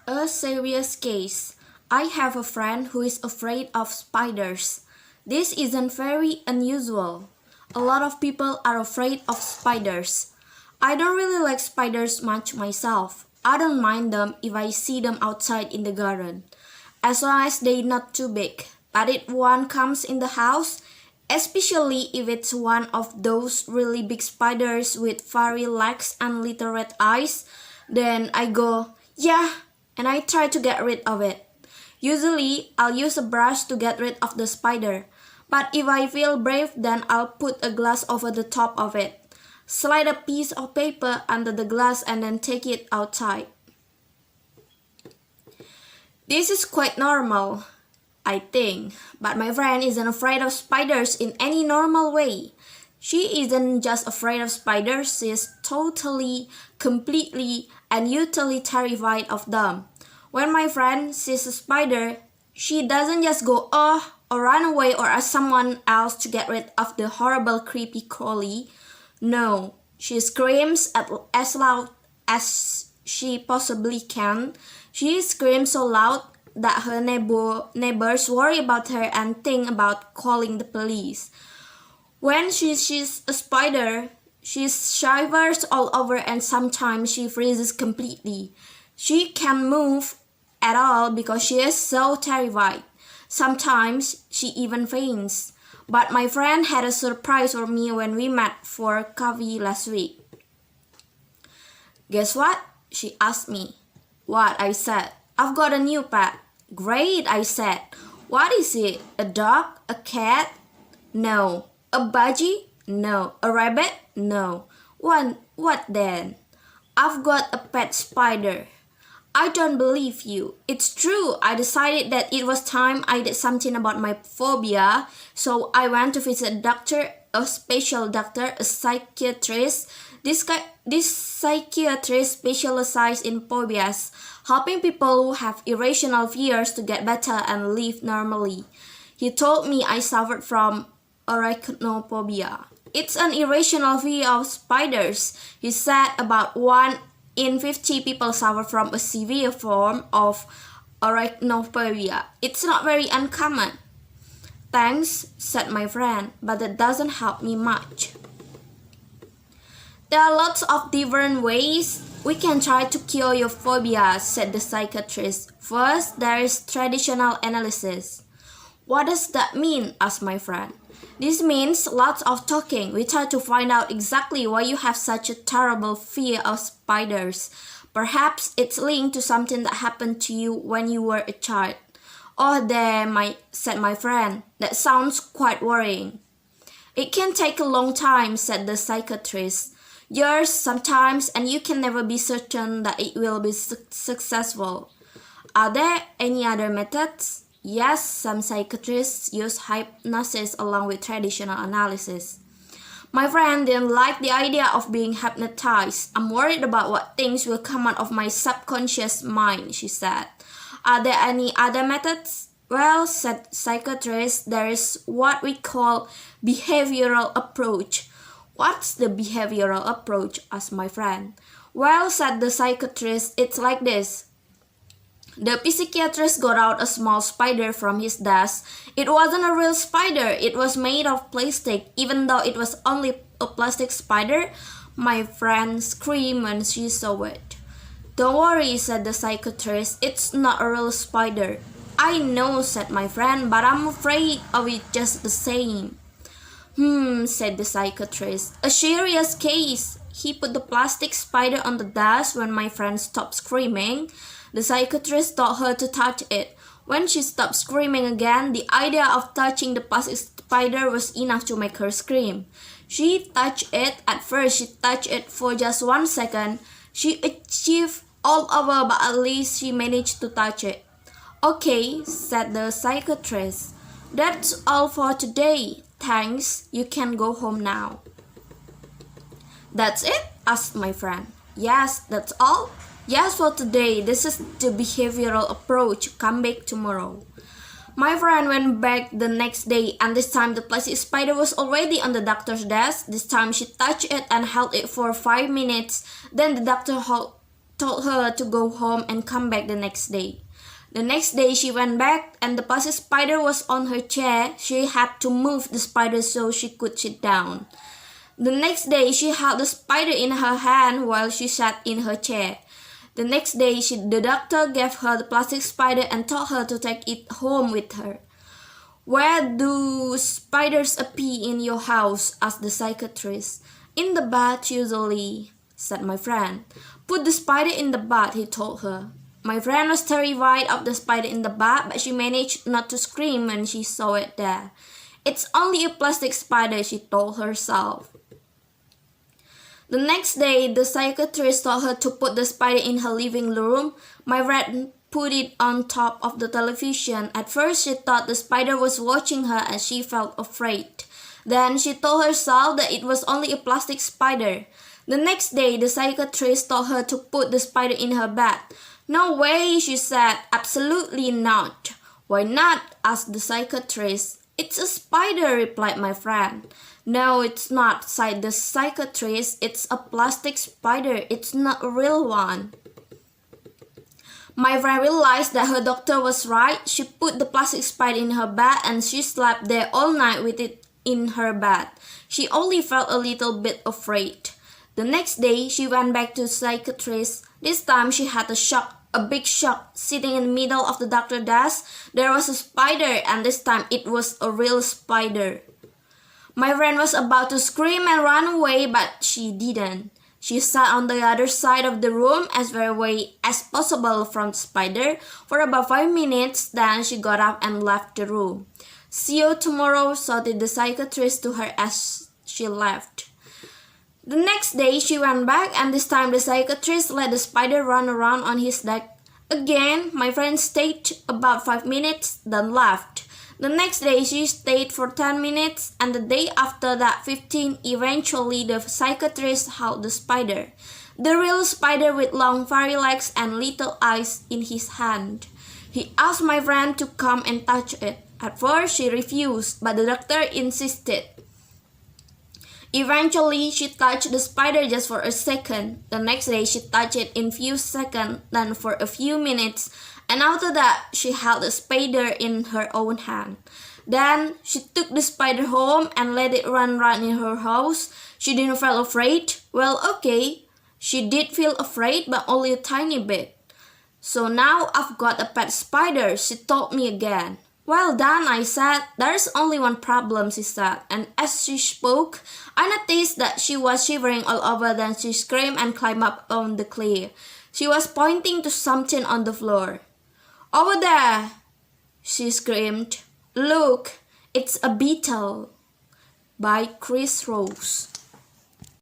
A serious case. I have a friend who is afraid of spiders. This isn't very unusual. A lot of people are afraid of spiders. I don't really like spiders much myself. I don't mind them if I see them outside in the garden, as long as they're not too big. But if one comes in the house, especially if it's one of those really big spiders with furry legs and little red eyes, then I go, yeah, and I try to get rid of it. Usually, I'll use a brush to get rid of the spider, but if I feel brave, then I'll put a glass over the top of it, slide a piece of paper under the glass and then take it outside. This is quite normal, I think, but my friend isn't afraid of spiders in any normal way. She isn't just afraid of spiders, she's totally, completely, and utterly terrified of them. When my friend sees a spider, she doesn't just go oh or run away or ask someone else to get rid of the horrible creepy crawly. No, she screams as loud as she possibly can. She screams so loud that her neighbors worry about her and think about calling the police. When she sees a spider, she shivers all over and sometimes she freezes completely. She can't move at all because she is so terrified. Sometimes she even faints. But my friend had a surprise for me when we met for coffee last week. Guess what? She asked me. What? I said. I've got a new pet. Great, I said. What is it? A dog? A cat? No. A budgie? No. A rabbit? No. What then? I've got a pet spider. I don't believe you. It's true. I decided that it was time I did something about my phobia, so I went to visit a doctor, a special doctor, a psychiatrist. This psychiatrist specializes in phobias, helping people who have irrational fears to get better and live normally. He told me I suffered from arachnophobia. It's an irrational fear of spiders. He said about 1 in 50 people suffer from a severe form of arachnophobia. It's not very uncommon. Thanks, said my friend, but that doesn't help me much. There are lots of different ways we can try to cure your phobia, said the psychiatrist. First, there is traditional analysis. What does that mean? Asked my friend. This means lots of talking. We try to find out exactly why you have such a terrible fear of spiders. Perhaps it's linked to something that happened to you when you were a child. Oh, said my friend. That sounds quite worrying. It can take a long time, said the psychiatrist. Years sometimes, and you can never be certain that it will be successful. Are there any other methods? Yes, some psychiatrists use hypnosis along with traditional analysis. My friend didn't like the idea of being hypnotized. I'm worried about what things will come out of my subconscious mind, she said. Are there any other methods? Well, said psychiatrist, there is what we call behavioral approach. What's the behavioral approach? Asked my friend. Well, said the psychiatrist, it's like this. The psychiatrist got out a small spider from his desk. It wasn't a real spider, it was made of plastic. Even though it was only a plastic spider, my friend screamed when she saw it. Don't worry, said the psychiatrist, it's not a real spider. I know, said my friend, but I'm afraid of it just the same. Said the psychiatrist. A serious case. He put the plastic spider on the desk when my friend stopped screaming. The psychiatrist told her to touch it. When she stopped screaming again, the idea of touching the plastic spider was enough to make her scream. She touched it. At first, she touched it for just 1 second. She achieved all over, but at least she managed to touch it. Okay, said the psychiatrist. That's all for today. Thanks, you can go home now. That's it? Asked my friend. Yes, that's all. Yes, for today. This is the behavioral approach. Come back tomorrow. My friend went back the next day, and this time the plastic spider was already on the doctor's desk. This time she touched it and held it for 5 minutes. Then the doctor told her to go home and come back the next day. The next day she went back and the plastic spider was on her chair. She had to move the spider so she could sit down. The next day she held the spider in her hand while she sat in her chair. The next day the doctor gave her the plastic spider and told her to take it home with her. "Where do spiders appear in your house?" asked the psychiatrist. "In the bath usually," said my friend. "Put the spider in the bath," he told her. My friend was terrified of the spider in the bath, but she managed not to scream when she saw it there. "It's only a plastic spider," she told herself. The next day, the psychiatrist told her to put the spider in her living room. My friend put it on top of the television. At first, she thought the spider was watching her and she felt afraid. Then she told herself that it was only a plastic spider. The next day, the psychiatrist told her to put the spider in her bed. "No way," she said. "Absolutely not." "Why not?" asked the psychiatrist. "It's a spider," replied my friend. "No, it's not," sighed the psychiatrist. "It's a plastic spider. It's not a real one." My friend realized that her doctor was right. She put the plastic spider in her bed and she slept there all night with it in her bed. She only felt a little bit afraid. The next day, she went back to the psychiatrist. This time, she had a big shock. Sitting in the middle of the doctor's desk, there was a spider, and this time it was a real spider. My friend was about to scream and run away, but she didn't. She sat on the other side of the room as far away as possible from the spider for about 5 minutes, then she got up and left the room. "See you tomorrow," shouted the psychiatrist to her as she left. The next day she went back, and this time the psychiatrist let the spider run around on his deck. Again, my friend stayed about 5 minutes, then left. The next day she stayed for 10 minutes, and the day after that 15. Eventually the psychiatrist held the spider. The real spider with long furry legs and little eyes in his hand. He asked my friend to come and touch it. At first she refused, but the doctor insisted. Eventually, she touched the spider just for a second. The next day, she touched it in few seconds, then for a few minutes, and after that, she held the spider in her own hand. Then, she took the spider home and let it run around in her house. She didn't feel afraid. Well, okay, she did feel afraid, but only a tiny bit. "So now I've got a pet spider," she told me again. "Well done," I said. "There's only one problem," she said, and as she spoke, I noticed that she was shivering all over. Then she screamed and climbed up on the cliff. She was pointing to something on the floor. "Over there," she screamed. "Look, it's a beetle." By Chris Rose.